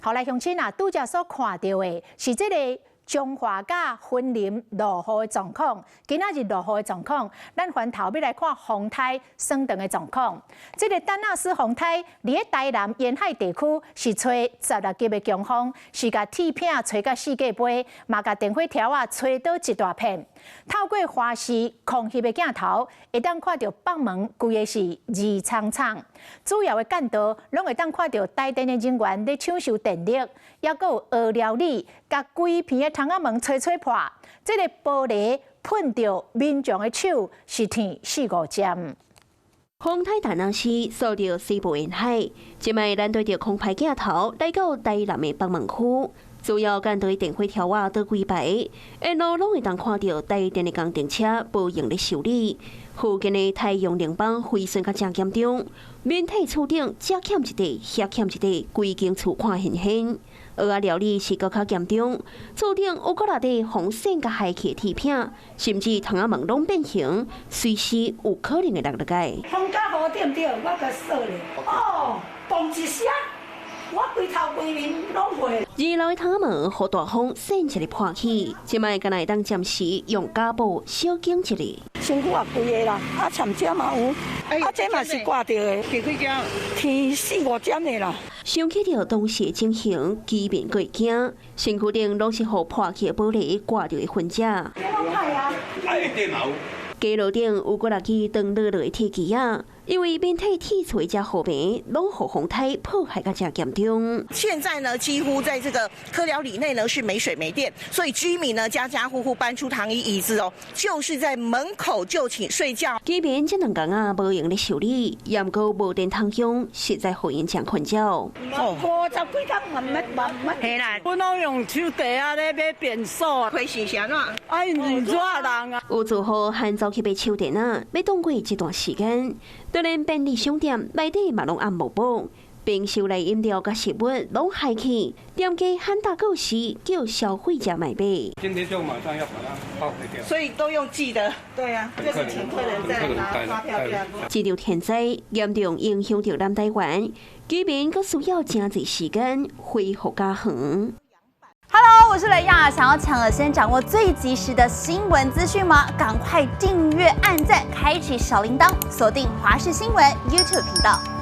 后来乡亲啊，拄则所看到的是这个中华甲分林落雨的状况。今仔日落雨的状况，咱翻头要来看风台升腾的状况。这个丹纳斯风台伫咧台南沿海地区是吹16级的强风，是甲铁片吹到世界杯，嘛甲电火条啊吹倒一大片。透过花式空翕的镜头，会当看到北门规个是热苍苍，主要的干道拢会当看到台电的人员咧抢修电力，也阁有鹅料理，甲规片的窗仔门吹破，这个玻璃碰到民众的手，是疼4、5针。风台丹纳斯扫到西部沿海，即卖咱对着空拍镜头来到台南的北门区。主要干对电火条啊倒几排，沿路拢会当看到台电的工程车无用咧修理。附近的太阳能板毁损甲正严重，面体厝顶这欠一块，遐欠一块，规间厝看现现。蚵仔料理是搁较严重，厝顶有搁落地红线甲海气铁片，甚至窗仔门拢变形，随时有可能会落来。风甲雨对毋对？我甲说咧，哦，嘣一声。我规头规面拢会。二楼的窗仔门互大风扇一个破去，即摆敢来当暂时用胶布小紧一下。身躯也规个啦，啊参遮嘛有，啊这嘛是挂着的，几针？天4、5针的啦。想起着当时的情形，基面过惊，身躯顶拢是互破去的玻璃挂着的痕迹。街路顶有过落去断落的铁枝啊。因为面体铁锤加后面拢互风台破坏个正严重。现在呢，几乎在这个科寮里内呢是没水没电，所以居民呢家家户户搬出躺椅子哦，就是在门口就寝睡觉。这边这两天啊无用咧修理，也毋过无电通用，实在互因真困扰。50几天慢，嘿啦，我拢用手地啊咧买便所，亏是啥喏？哎，热人啊！有做好喊走去买手电啊，要等过一段时间。就连便利商店内底嘛拢按无保，冰箱内饮料甲食物拢害去，店家喊大告示叫消费者买买。今天就马上要把它报废掉，所以都用寄的。对啊，就是请客人再拿发票这样。这场天灾严重影响到南台湾，居民阁需要真侪时间恢复家园。Hello， 我是雷亚，想要抢先掌握最及时的新闻资讯吗？赶快订阅、按赞、开启小铃铛，锁定华视新闻 YouTube 频道。